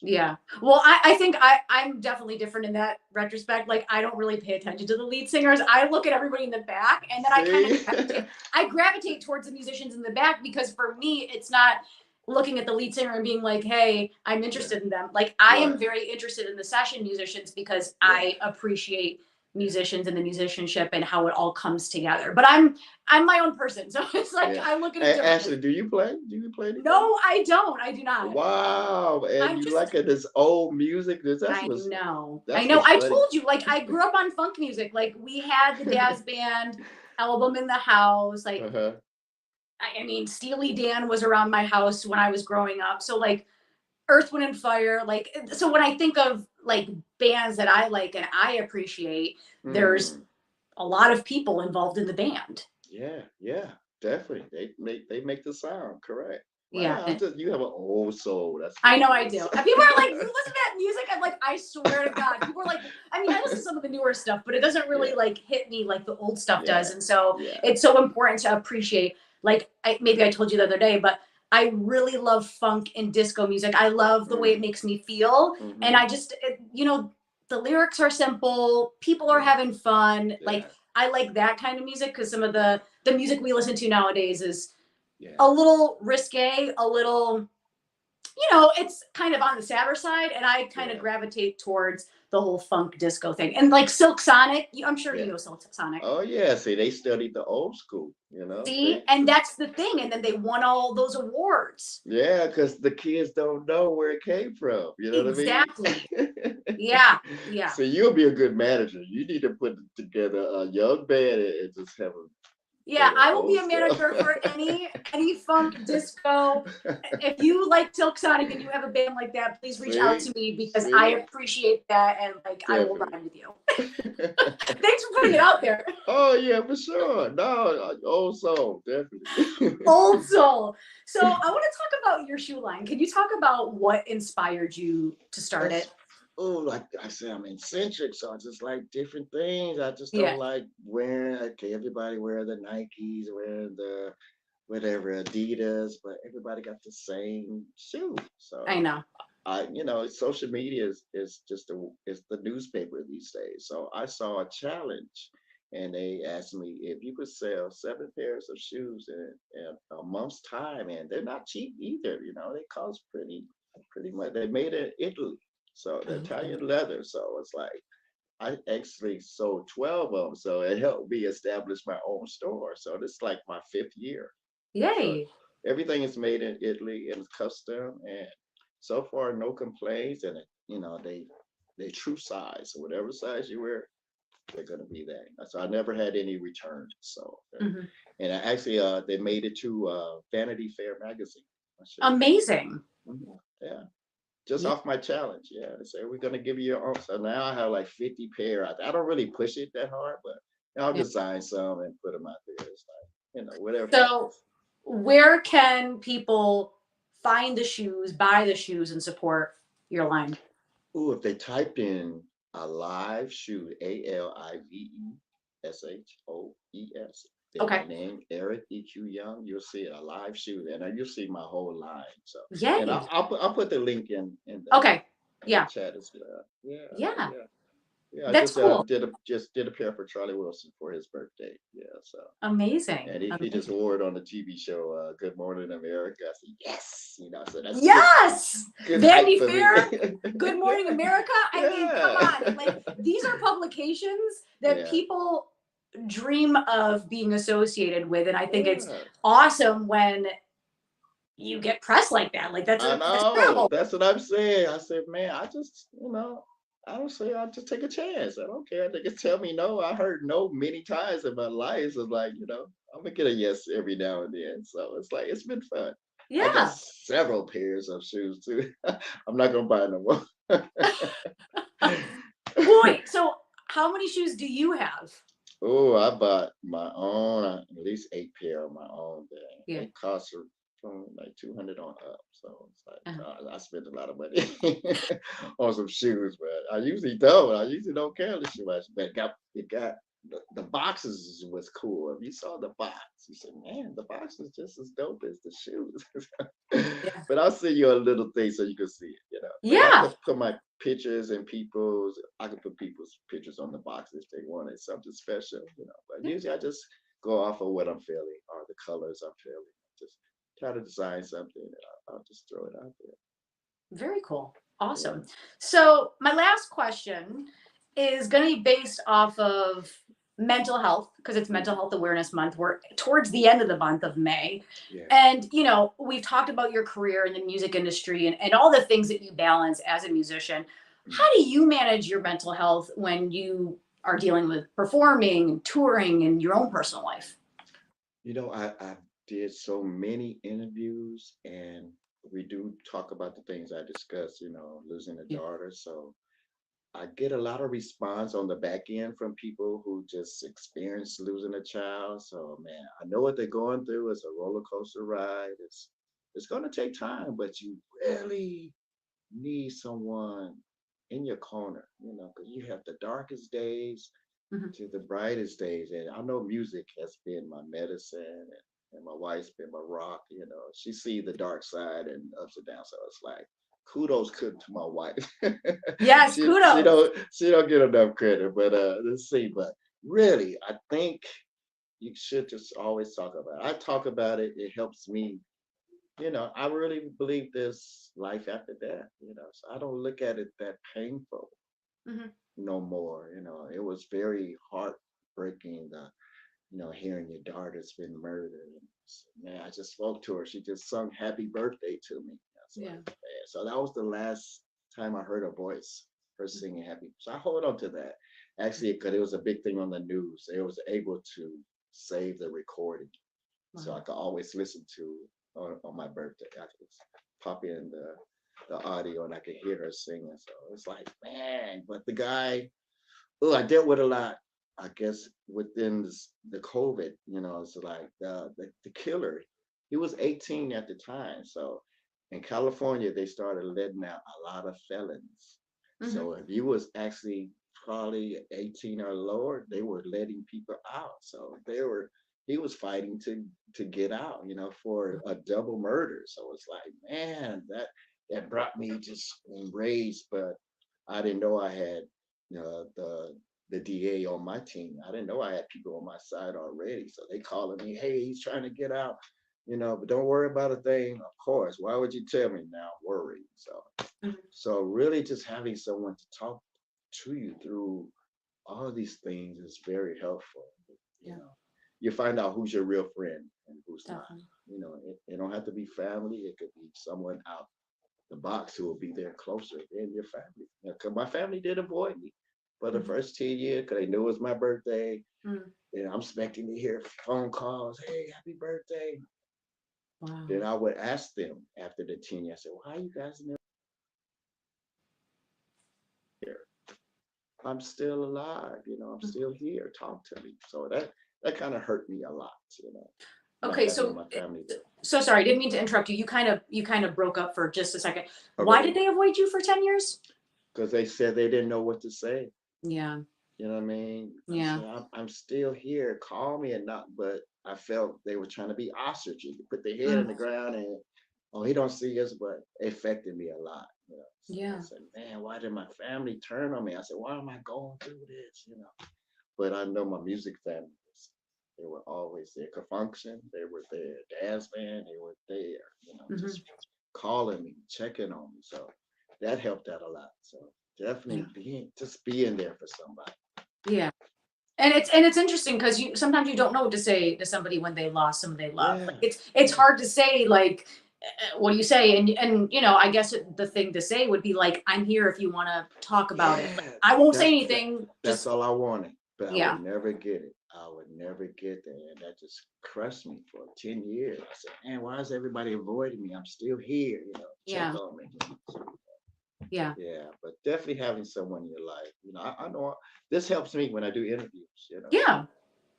Yeah. Well, I think I'm definitely different in that retrospect. Like I don't really pay attention to the lead singers. I look at everybody in the back and then I kind of See? I gravitate towards the musicians in the back because for me it's not looking at the lead singer and being like, "Hey, I'm Yeah, interested in them." Like I am right. very interested in the session musicians because Yeah, I appreciate yeah, musicians and the musicianship and how it all comes together. But I'm my own person. So it's like yeah. I look at it Hey, differently. Ashley, do you play? Do you play anything? No, I don't. I do not. Wow, and I'm you like just it, this old music? I know. I That's know. what's I funny. told you, like, I grew up on funk music. Like, we had the Dazz Band album in the house. Like, Uh-huh. I mean, Steely Dan was around my house when I was growing up. So, like, Earth, Wind, and Fire. Like, so when I think of like bands that I like and I appreciate, there's Mm. a lot of people involved in the band. Yeah, yeah, definitely. They make the sound correct. Yeah. Wow, you have an old soul. That's I know I fabulous. do. And people are like, you listen to that music? I'm like, I swear to God. People are like, I mean, I listen to some of the newer stuff, but it doesn't really Yeah, like hit me like the old stuff does. yeah, And so yeah. it's so important to appreciate, like, maybe I told you the other day, but I really love funk and disco music. I love the way it Mm. makes me feel. And Mm-hmm. I just, the lyrics are simple. People are Yeah, having fun. Like, yeah, I like that kind of music because some of yeah, the music we listen to nowadays is yeah, a little risque, a little it's kind of on the sadder side, and I kind of yeah, gravitate towards the whole funk disco thing. And like Silk Sonic, I'm sure you yeah. know Silk Sonic. Oh yeah, see, they studied the old school, See, They and that's the thing. And then they won all those awards. yeah, because the kids don't know where it came from. You know what I Exactly. mean? Yeah. Yeah. So you'll be a good manager. You need to put together a young band and just have them play Yeah, that I will be old a manager stuff. for any funk disco. If you like Silk Sonic and you have a band like that, please reach out See, to me because I see, appreciate that and like I will definitely. ride with you. Thanks for putting it out there. Oh yeah, for sure. No, old soul, definitely. Old soul. So I want to talk about your shoe line. Can you talk about what inspired you to start That's it? oh, like I said, I'm eccentric, so I just like different things. I just Yeah, don't like wearing. Okay, everybody wear the Nikes, wear the whatever Adidas, but everybody got the same shoe. I So know. social media is just is the newspaper these days. So I saw a challenge, and they asked me if you could sell 7 pairs of shoes in a month's time, and they're not cheap either. They cost pretty much. They made in Italy, so the Oh, Italian leather. So it's like I actually sold 12 of them, so it helped me establish my own store. So this is like my 5th year. So yay. everything is made in Italy and it's custom, and so far no complaints. And they true size. So whatever size you wear, they're gonna be there. So I never had any returns. So Mhm. and I actually they made it to Vanity Fair magazine. I should have. Amazing. Yeah. Just Yeah. off my challenge. Yeah. They say we're gonna give you your own. So now I have like 50 pair. I don't really push it that hard, but I'll Yeah. design some and put them out there. It's like, whatever So, happens. where can people find the shoes, buy the shoes, and support your line? Ooh, if they type in a live shoot, ALIVESHOES, then my Okay. name, Eric EQ Young, you'll see a live shoot, and you'll see my whole line. So, and Yay. I'll put the link Okay. in the Yeah. chat as well. Yeah, Yeah. yeah, yeah. I That's just cool. did a pair for Charlie Wilson for his birthday. Yeah, so. Amazing. And he just Amazing. wore it on the TV show Good Morning America. I said, yes, so that's Yes. good hype Vanity for me. Fair, Good Morning America. I mean, come Yeah. on. Like, these are publications that Yeah. people dream of being associated with. And I think it's Yeah. awesome when you get press like that. Like, I that's know. incredible. That's what I'm saying. I said, man, I don't say I just take a chance. I don't care. They can tell me no. I heard no many times in my life. So like, I'm gonna get a yes every now and then. So it's like it's been fun. I got Yeah. several pairs of shoes too. I'm not gonna buy no more. Well, wait. So, how many shoes do you have? Oh, I bought my own, at least 8 pair of my own thing. Yeah. They cost from like 200 on up. So it's like Uh-huh. I spent a lot of money on some shoes, but I usually don't. I usually don't care too much. But it got the boxes was cool. If you saw the box, you said, man, the box is just as dope as the shoes. Yeah. But I'll send you a little thing so you can see it. But I Yeah. could put my pictures and I could put people's pictures on the box if they wanted something special. But usually I just go off of what I'm feeling or the colors I'm feeling. Just try to design something and I'll just throw it out Very cool. there. Yeah. Awesome. So, my last question is going to be based off of mental health because it's Mental Mhm. Health Awareness Month. We're towards the end of the month of May. Yeah. And, we've talked about your career in the music industry and all the things that you balance as a musician. How Mhm. do you manage your mental health when you are dealing with performing and touring and your own personal life? I did so many interviews and we do talk about the things I discussed, losing a Yeah. daughter. So I get a lot of response on the back end from people who just experienced losing a child. So man, I know what they're going through. It's a roller coaster ride. It's going to take time, but you really need someone in your corner, because you have the darkest days Mhm. to the brightest days. And I know music has been my medicine, and my wife's been my rock. She see the dark side and ups and downs. So it's like kudos to my wife. Yes, she kudos. don't get enough credit, but let's see. But really, I think you should just always talk about it. I talk about it. It helps me. I really believe there's life after death. So I don't look at it that painful Mhm. no more. It was very heartbreaking. Hearing your daughter's been murdered. And man, I just spoke to her. She just sung "Happy Birthday" to me. That's Yeah. like, man. So that was the last time I heard her voice, her singing "Happy." So I hold on to that. Actually, because it was a big thing on the news, they was able to save the recording, so I Wow. could always listen to on my birthday. I could just pop in the audio and I could hear her singing. So it's like, man, but the guy, oh, I dealt with a lot. I guess within the COVID, it's like the killer. He was 18 at the time, so in California they started letting out a lot of felons. Mhm. So if you was actually probably 18 or lower, they were letting people out. So he was fighting to get out, for a double murder. So it's like, man, that. that brought me just enraged. But I didn't know I had the DA on my team. I didn't know I had people on my side already. So they calling me, hey, he's trying to get out, but don't worry about a thing. Of course, why would you tell me now? I'm worried. Mhm. So really, just having someone to talk to you through all of these things is very helpful. You Yeah, know, you find out who's your real friend and who's not. definitely. It don't have to be family. It could be someone out the box who will be there closer than your family. Because my family did avoid me for the Mhm. first 10 years because they knew it was my birthday. Mm. And I'm expecting to hear phone calls, hey, happy birthday. Wow. Then I would ask them after the 10 years, I said, why you guys never here? I'm still alive, I'm Mm. still here. Talk to me. So that kind of hurt me a lot, not Okay, having so my family there. so sorry, didn't mean to interrupt you. You kind of broke up for just a second. Why did Okay. they avoid you for 10 years? Because they said they didn't know what to say. Yeah. You know what I mean? I Yeah. said, I'm still here. Call me and not, but I felt they were trying to be ostriches, put their head in Mm. the ground and, oh, he don't see us, but it affected me a lot. So I Yeah. said, man, why did my family turn on me? I said, why am I going through this? But I know my music family, they were always there. Confunkshun, they were there. Dazz Band, they were there, Hmm. just calling me, checking on me. So that helped out a lot. So Yeah. definitely being there for somebody. Yeah. And it's interesting because you sometimes you don't know what to say to somebody when they lost someone they love. Like Yeah, it's yeah, hard to say like what do you say? And I guess the thing to say would be like I'm here if you want to talk about it. Like, yeah. I won't say That anything. that's Just all I wanted, but I yeah. would never get it. I would never get there, and that just crushed me for 10 years. I said, man, why is everybody avoiding me? I'm still here. Check Yeah. on me. Yeah. Yeah, but definitely having someone in your life. I know this helps me when I do interviews. Yeah.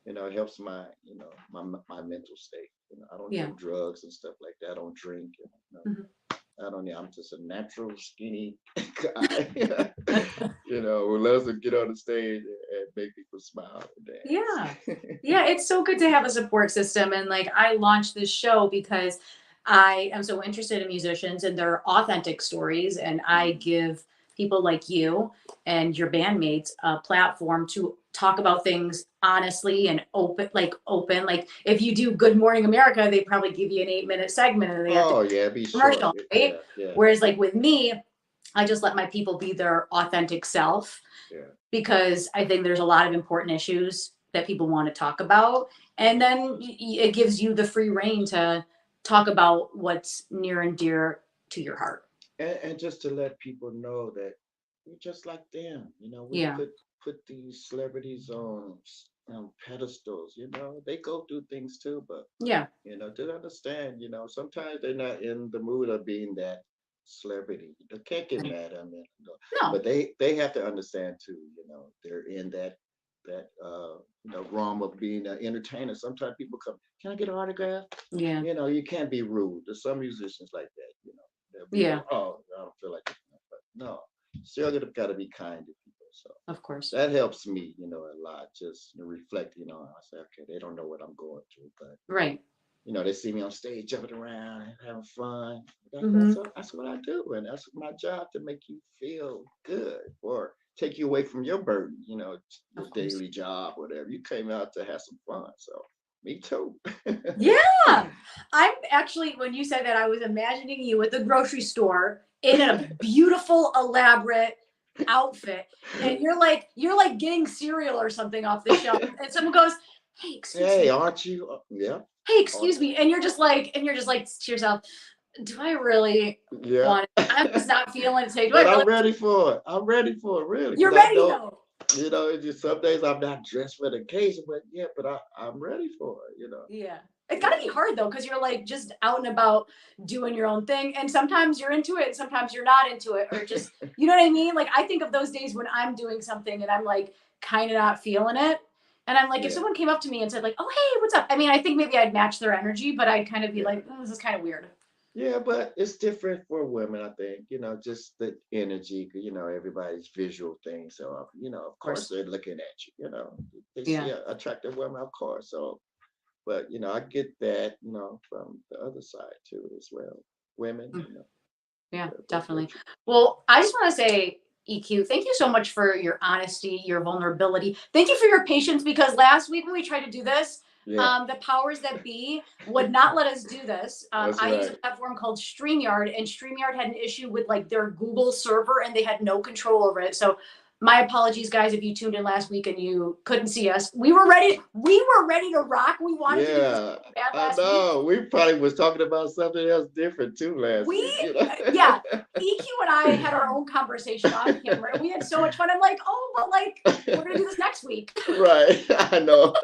It helps my mental state. I don't Yeah. do drugs and stuff like that. I don't drink. Mhm. I don't know. I'm just a natural skinny guy. Who loves to get on the stage and make people smile and Yeah. dance. Yeah, it's so good to have a support system. And like I launched this show because I am so interested in musicians and their authentic stories. And I Mhm. give people like you and your bandmates a platform to talk about things honestly and open. Like if you do Good Morning America, they probably give you an 8-minute segment and they have to Oh yeah, be short. commercial, right? Yeah, yeah, Whereas like with me, I just let my people be their authentic self yeah. because I think there's a lot of important issues that people want to talk about. And Yeah. then it gives you the free reign to talk about what's near and dear to your heart. And just to let people know that we're just like them. We Yeah. put these celebrities on pedestals. They go through things too, but Yeah. to understand, sometimes they're not in the mood of being that celebrity. They can't get Right. mad at them, No. but they have to understand too. They're in that realm of being an entertainer. Sometimes people come, can I get an autograph? Yeah. You can't be rude. There's some musicians like that. They'll be Yeah. rude. Oh, I don't feel like it. But no, still got to be kind to people. So Of course. that helps me, a lot. Just reflect, I say, okay, they don't know what I'm going through, but Right. they see me on stage jumping around and having fun. Hmm. That's what I do, and that's my job to make you feel good or take you away from your burden. Your Of course. daily job, whatever. You came out to have some fun, so me too. Yeah. I'm actually, when you said that, I was imagining you at the grocery store in a beautiful, elaborate outfit. And you're like getting cereal or something off the shelf. And someone goes, hey, excuse Hey, me. aren't you? Yeah, Hey, aren't excuse me. And you're just like to yourself, do I really yeah. want it? I'm just not feeling it today. Do I But really? I'm ready for it. I'm ready for it, really, You're because I ready know, though. it's just some days I'm not dressed for the occasion, but yeah, but I'm ready for it. Yeah. It's gotta Yeah, be hard though, because you're like just out and about doing your own thing. And sometimes you're into it, and sometimes you're not into it, or just, you know what I mean? Like I think of those days when I'm doing something and I'm like kind of not feeling it. And I'm like, if yeah, someone came up to me and said, like, oh, hey, what's up? I mean, I think maybe I'd match their energy, but I'd kind of be yeah. like, this is kind of weird. Yeah, but it's different for women, I think, just the energy, 'cause, everybody's visual thing. So, of Of course course. they're looking at you. They see Yeah. an attractive woman, of course. So, but, I get that, from the other side too, as well. Women, Mm. Yeah, definitely. Well, I just want to say, EQ, thank you so much for your honesty, your vulnerability. Thank you for your patience because last week when we tried to do this, Yeah, the powers that be would not let us do this. that's I use a right. platform called StreamYard, and StreamYard had an issue with like their Google server and they had no control over it. So my apologies, guys, if you tuned in last week and you couldn't see us. We were ready. We were ready to rock. We wanted to do this Yeah, bad I last week. know. We probably was talking about something else different too last We, week, you know? yeah, EQ and I had our own conversation off camera, and we had so much fun. I'm like, oh, but like, we're gonna do this next week. Right, I know.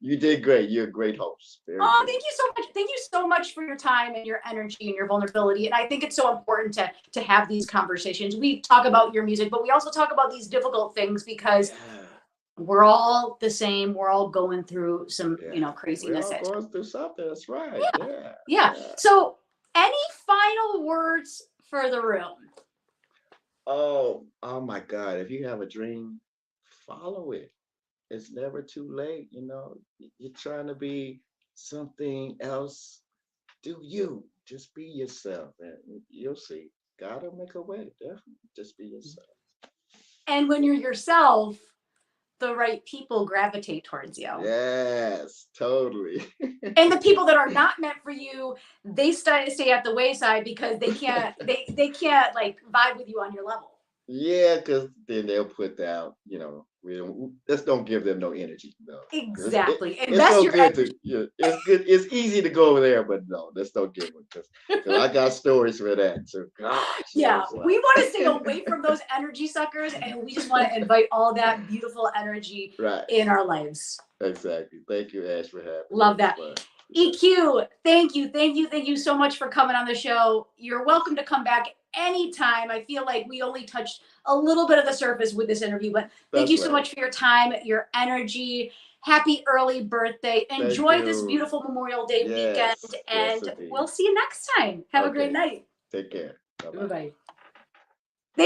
You did great. You're a great host. Very Oh, good. thank you so much. Thank you so much for your time and your energy and your vulnerability. And I think it's so important to have these conversations. We talk about your music, but we also talk about these difficult things because Yeah, we're all the same. We're all going through some, yeah. We're craziness. all going through something. That's right. Yeah, Yeah, yeah. yeah. So, any final words for the room? Oh my God. If you have a dream, follow it. It's never too late, you know. You're trying to be something else. Do you. Just be yourself and you'll see. God will make a way. Definitely. Just be yourself. And when you're yourself, the right people gravitate towards you. Yes, totally. And the people that are not meant for you, they stay at the wayside because they can't like vibe with you on your level. Yeah, because then they'll put down, we don't, let's don't give them no energy. No, 'cause Exactly. it's Invest no your good to, it's good. It's easy to go over there, but no, let's don't give them because I got stories for that. So, gosh, Yeah, it's we want to stay like, away from those energy suckers and we just want to invite all that beautiful energy right, in our lives. exactly. Thank you, Ash, for having me. Love It was that. fun. Yeah. EQ, thank you so much for coming on the show. You're welcome to come back anytime. I feel like we only touched a little bit of the surface with this interview, but thank That's you so right. much for your time, your energy. Happy early birthday. Thank Enjoy this you. beautiful Memorial Day weekend, Yes, yes, and indeed. we'll see you next time. Have a great Okay, night. take care. Bye Bye bye. bye.